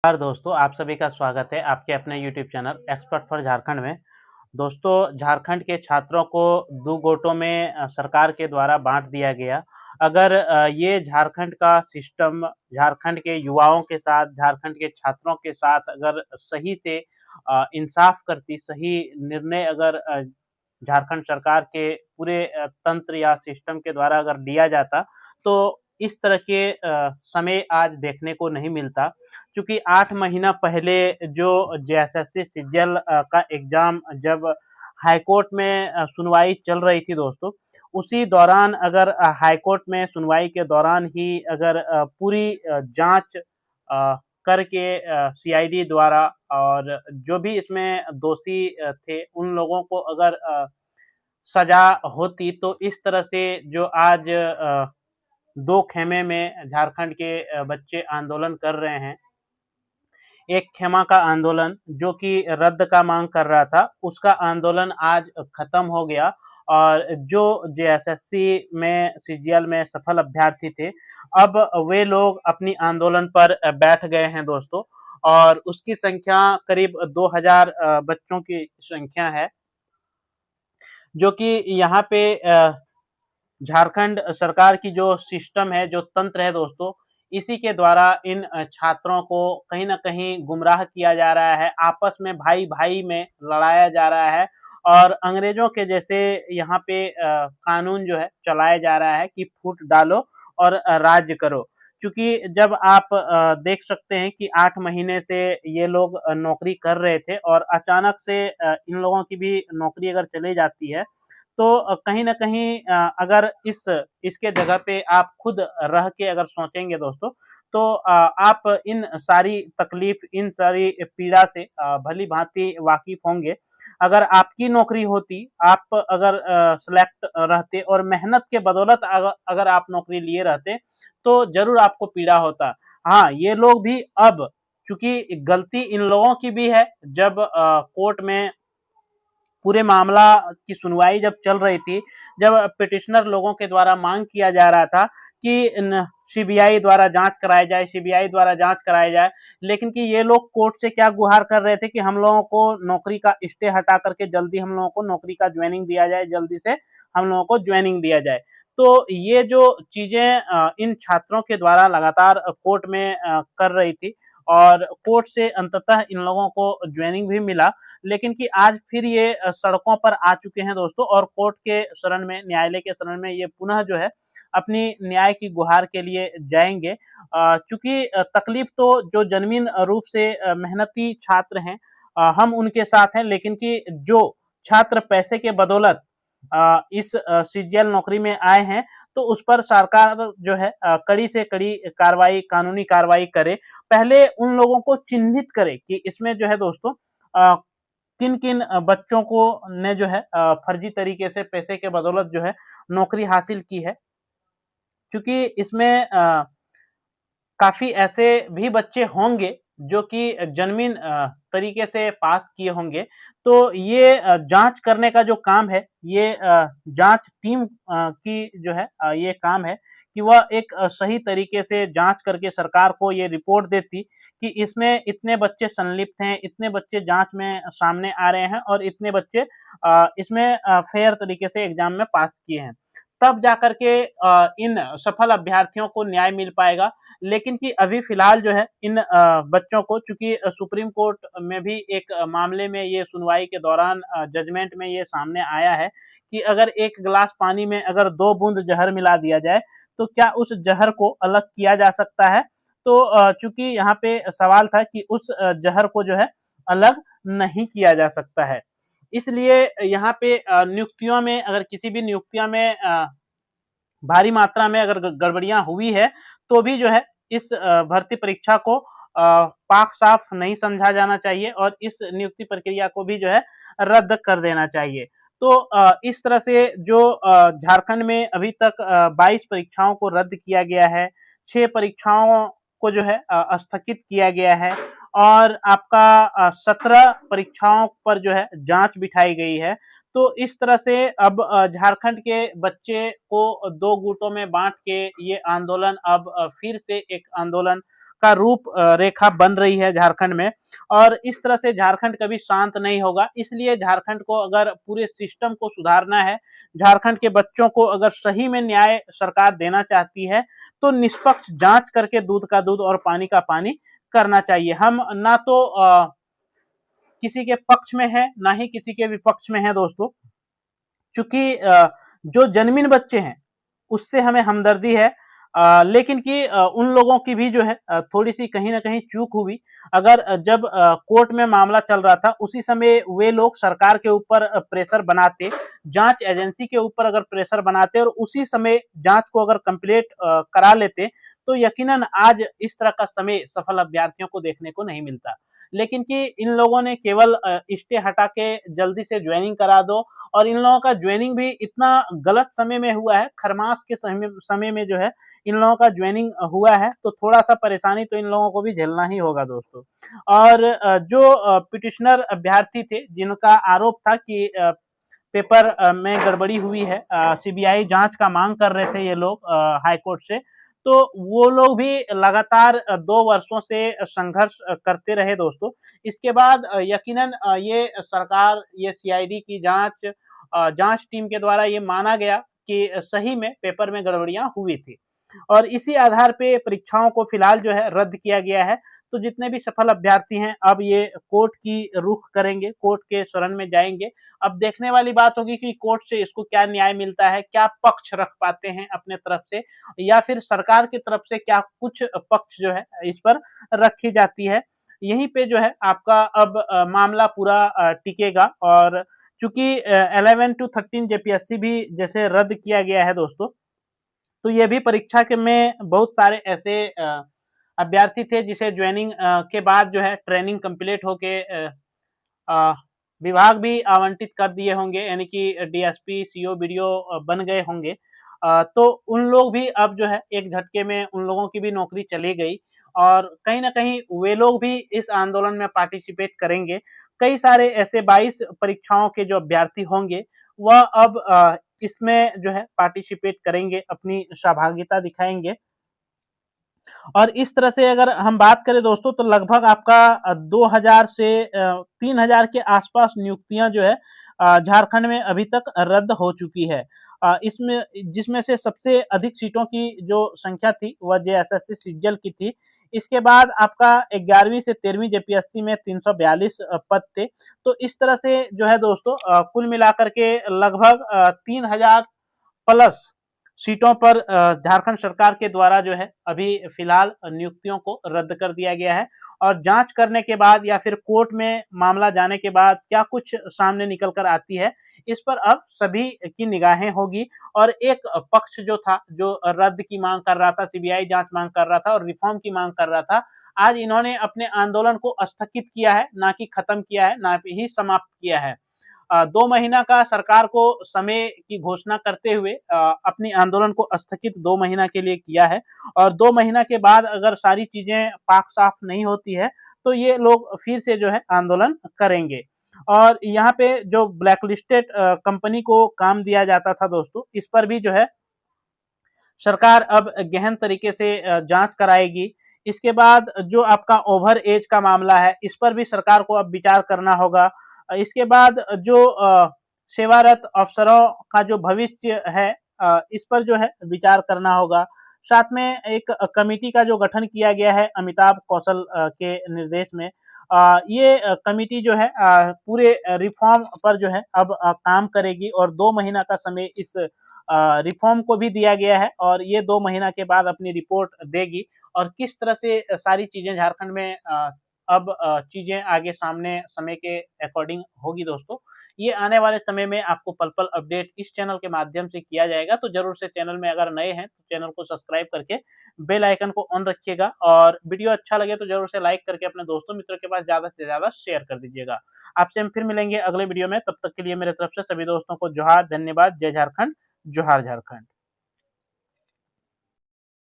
नमस्कार दोस्तों, आप सभी का स्वागत है आपके अपने YouTube channel expert for Jharkhand में। दोस्तों, झारखंड के छात्रों को 2 गोटों में सरकार के द्वारा बाँट दिया गया। अगर ये झारखंड का सिस्टम झारखंड के युवाओं के साथ, झारखंड के छात्रों के साथ अगर सही से इंसाफ करती, सही निर्णय अगर झारखंड सरकार के पूरे तंत्र या सिस्टम के द्वारा अगर लिया जाता, तो इस तरह के समय आज देखने को नहीं मिलता। क्योंकि 8 महीना पहले जो जेएसएससी सीजीएल का एग्ज़ाम जब हाई कोर्ट में सुनवाई चल रही थी दोस्तों, उसी दौरान अगर हाई कोर्ट में सुनवाई के दौरान ही अगर पूरी जाँच करके सीआईडी द्वारा और जो भी इसमें दोषी थे, उन लोगों को अगर सज़ा होती, तो इस तरह से जो आज 2 खेमे में झारखंड के बच्चे आंदोलन कर रहे हैं। एक खेमा का आंदोलन जो कि रद्द का मांग कर रहा था, उसका आंदोलन आज खत्म हो गया और जो जेएसएससी में सीजीएल में सफल अभ्यर्थी थे, अब वे लोग अपनी आंदोलन पर बैठ गए हैं दोस्तों और उसकी संख्या करीब 2000 बच्चों की संख्या है, जो कि यहाँ पे झारखंड सरकार की जो सिस्टम है, जो तंत्र है दोस्तों, इसी के द्वारा इन छात्रों को कहीं न कहीं गुमराह किया जा रहा है, आपस में भाई-भाई में लड़ाया जा रहा है और अंग्रेज़ों के जैसे यहाँ पे कानून जो है चलाया जा रहा है कि फूट डालो और राज्य करो। क्योंकि जब आप देख सकते हैं कि 8 महीने से ये लोग नौकरी कर रहे थे और अचानक से इन लोगों की भी नौकरी अगर चली जाती है, तो कहीं न कहीं अगर इसके जगह पे आप खुद रह के अगर सोचेंगे दोस्तों, तो आप इन सारी तकलीफ़, इन सारी पीड़ा से भली-भाँति वाकिफ़ होंगे। अगर आपकी नौकरी होती, आप अगर सेलेक्ट रहते और मेहनत के बदौलत अगर आप नौकरी लिए रहते, तो ज़रूर आपको पीड़ा होता। हाँ, ये लोग भी अब चूँकि गलती इन लोगों की भी है, जब कोर्ट में पूरे मामला की सुनवाई जब चल रही थी, जब पिटिशनर लोगों के द्वारा मांग किया जा रहा था कि सीबीआई द्वारा जांच कराई जाए, सीबीआई द्वारा जांच कराई जाए, लेकिन कि ये लोग कोर्ट से क्या गुहार कर रहे थे कि हम लोगों को नौकरी का स्टे हटा करके जल्दी हम लोगों को नौकरी का ज्वाइनिंग दिया जाए, जल्दी से हम लोगों को ज्वाइनिंग दिया जाए। तो ये जो चीजें इन छात्रों के द्वारा लगातार कोर्ट में कर रही थी और कोर्ट से अंततः इन लोगों को ज्वाइनिंग भी मिला, लेकिन कि आज फिर ये सड़कों पर आ चुके हैं दोस्तों और कोर्ट के शरण में, न्यायालय के शरण में ये पुनः जो है अपनी न्याय की गुहार के लिए जाएँगे। चूँकि तकलीफ तो जो जन्मीन रूप से मेहनती छात्र हैं, हम उनके साथ हैं, लेकिन कि जो छात्र पैसे के बदौलत इस सीजीएल नौकरी में आए हैं, तो उस पर सरकार जो है कड़ी से कड़ी कार्रवाई, कानूनी कार्रवाई करे। पहले उन लोगों को चिन्हित करे कि इसमें जो है दोस्तों अ, किन-किन बच्चों को ने जो है फर्जी तरीके से पैसे के बदौलत जो है नौकरी हासिल की है। क्योंकि इसमें काफ़ी ऐसे भी बच्चे होंगे जो कि जेनुइन तरीके से पास किए होंगे। तो ये जाँच करने का जो काम है, ये जाँच टीम की जो है ये काम है कि वह एक सही तरीके से जाँच करके सरकार को ये रिपोर्ट देती कि इसमें इतने बच्चे संलिप्त हैं, इतने बच्चे जाँच में सामने आ रहे हैं और इतने बच्चे इसमें फेयर तरीके से एग्ज़ाम में पास किए हैं। तब जाकर के इन सफल अभ्यर्थियों को न्याय मिल पाएगा। लेकिन कि अभी फ़िलहाल जो है इन बच्चों को, चूँकि सुप्रीम कोर्ट में भी एक मामले में ये सुनवाई के दौरान जजमेंट में ये सामने आया है कि अगर 1 गिलास पानी में अगर 2 बूँद ज़हर मिला दिया जाए, तो क्या उस ज़हर को अलग किया जा सकता है? तो चूँकि यहाँ पे सवाल था कि उस ज़हर को जो है अलग नहीं किया जा सकता है। इसलिए यहाँ पे नियुक्तियों में, अगर किसी भी नियुक्तियों में भारी मात्रा में अगर गड़बड़ियाँ हुई है, तो भी जो है इस भर्ती परीक्षा को पाक-साफ नहीं समझा जाना चाहिए और इस नियुक्ति प्रक्रिया को भी जो है रद्द कर देना चाहिए। तो इस तरह से जो झारखंड में अभी तक 22 परीक्षाओं को रद्द किया गया है, 6 परीक्षाओं को जो है स्थगित किया गया है और आपका 17 परीक्षाओं पर जो है जाँच बिठाई गई है। तो इस तरह से अब झारखंड के बच्चे को 2 गुटों में बाँट के ये आंदोलन अब फिर से एक आंदोलन का रूप रेखा बन रही है झारखंड में। और इस तरह से झारखंड कभी शांत नहीं होगा। इसलिए झारखंड को अगर पूरे सिस्टम को सुधारना है, झारखंड के बच्चों को अगर सही में न्याय सरकार देना चाहती है, तो निष्पक्ष जांच करके दूध का दूध और पानी का पानी करना चाहिए। हम ना तो किसी के पक्ष में है, ना ही किसी के विपक्ष में है दोस्तों, क्योंकि जो जन्मीन बच्चे हैं उससे हमें हमदर्दी है। लेकिन कि उन लोगों की भी जो है थोड़ी सी कहीं ना कहीं चूक हुई। अगर जब कोर्ट में मामला चल रहा था उसी समय वे लोग सरकार के ऊपर प्रेशर बनाते, जांच एजेंसी के ऊपर अगर प्रेशर बनाते और उसी समय जांच को अगर कंप्लीट करा लेते, तो यकीनन आज इस तरह का समय सफल अभ्यर्थियों को देखने को नहीं मिलता। लेकिन कि इन लोगों ने केवल स्टे हटा के जल्दी से ज्वाइनिंग करा दो, और इन लोगों का ज्वाइनिंग भी इतना गलत समय में हुआ है, खरमास के समय में जो है इन लोगों का ज्वाइनिंग हुआ है, तो थोड़ा सा परेशानी तो इन लोगों को भी झेलना ही होगा दोस्तों। और जो पिटिशनर अभ्यर्थी थे जिनका आरोप था कि पेपर में गड़बड़ी हुई है, सीबीआई जांच का मांग कर रहे थे ये लोग हाई कोर्ट से, तो वो लोग भी लगातार 2 वर्षों से संघर्ष करते रहे दोस्तों। इसके बाद यकीनन ये सरकार, ये सीआईडी की जांच टीम के द्वारा ये माना गया कि सही में पेपर में गड़बड़ियां हुई थी, और इसी आधार पे परीक्षाओं को फिलहाल जो है रद्द किया गया है। तो जितने भी सफल अभ्यर्थी हैं अब ये कोर्ट की रुख करेंगे, कोर्ट के शरण में जाएंगे। अब देखने वाली बात होगी कि कोर्ट से इसको क्या न्याय मिलता है, क्या पक्ष रख पाते हैं अपने तरफ से, या फिर सरकार की तरफ से क्या कुछ पक्ष जो है इस पर रखी जाती है। यहीं पे जो है आपका अब मामला पूरा टिकेगा। और चूंकि 11 to 13 जेपीएससी भी जैसे रद्द किया गया है दोस्तों, तो ये भी परीक्षा के में बहुत सारे ऐसे अभ्यर्थी थे जिसे ज्वाइनिंग के बाद जो है ट्रेनिंग कंप्लीट होके विभाग भी आवंटित कर दिए होंगे, यानी कि डीएसपी, सीओ, बीडीओ बन गए होंगे। तो उन लोग भी अब जो है एक झटके में उन लोगों की भी नौकरी चली गई, और कहीं ना कहीं वे लोग भी इस आंदोलन में पार्टिसिपेट करेंगे। कई सारे ऐसे 22 परीक्षाओं के जो अभ्यर्थी होंगे वह अब इसमें जो है पार्टिसिपेट करेंगे, अपनी सहभागिता दिखाएंगे। और इस तरह से अगर हम बात करें दोस्तों, तो लगभग आपका 2000 से 3000 के आसपास नियुक्तियां जो है झारखंड में अभी तक रद्द हो चुकी है। इसमें जिसमें से सबसे अधिक सीटों की जो संख्या थी वह जेएसएससी सिज्जल की थी। इसके बाद आपका 11वीं से 13वीं जेपीएससी में 342 पद थे। तो इस तरह से जो है दोस्तों कुल मिलाकर के लगभग 3000 प्लस सीटों पर झारखंड सरकार के द्वारा जो है अभी फिलहाल नियुक्तियों को रद्द कर दिया गया है। और जांच करने के बाद या फिर कोर्ट में मामला जाने के बाद क्या कुछ सामने निकल कर आती है, इस पर अब सभी की निगाहें होगी। और एक पक्ष जो था, जो रद्द की मांग कर रहा था, सीबीआई जांच मांग कर रहा था और रिफॉर्म की मांग कर रहा था, आज इन्होंने अपने आंदोलन को स्थगित किया है, ना कि खत्म किया है, ना ही समाप्त किया है। 2 महीना का सरकार को समय की घोषणा करते हुए अपनी आंदोलन को स्थगित 2 महीना के लिए किया है। और 2 महीना के बाद अगर सारी चीजें पाक साफ नहीं होती है, तो ये लोग फिर से जो है आंदोलन करेंगे। और यहाँ पे जो ब्लैकलिस्टेड कंपनी को काम दिया जाता था दोस्तों, इस पर भी जो है सरकार अब गहन तरीके से जांच कराएगी। इसके बाद जो आपका ओवर एज का मामला है, इस पर भी सरकार को अब विचार करना होगा। इसके बाद जो सेवारत अफसरों का जो भविष्य है, इस पर जो है विचार करना होगा। साथ में एक कमेटी का जो गठन किया गया है अमिताभ कौशल के निर्देश में, ये कमेटी जो है पूरे रिफॉर्म पर जो है अब काम करेगी। और 2 महीना का समय इस रिफॉर्म को भी दिया गया है, और ये 2 महीना के बाद अपनी रिपोर्ट देगी। और किस तरह से सारी चीजें झारखंड में अब चीजें आगे सामने समय के अकॉर्डिंग होगी दोस्तों, ये आने वाले समय में आपको पल पल अपडेट इस चैनल के माध्यम से किया जाएगा। तो जरूर से चैनल में अगर नए हैं तो चैनल को सब्सक्राइब करके बेल आइकन को ऑन रखिएगा, और वीडियो अच्छा लगे तो जरूर से लाइक करके अपने दोस्तों मित्रों के पास ज्यादा से ज्यादा शेयर कर दीजिएगा। आपसे हम फिर मिलेंगे अगले वीडियो में, तब तक के लिए मेरे तरफ से सभी दोस्तों को जोहार, धन्यवाद, जय झारखंड, जोहार झारखंड।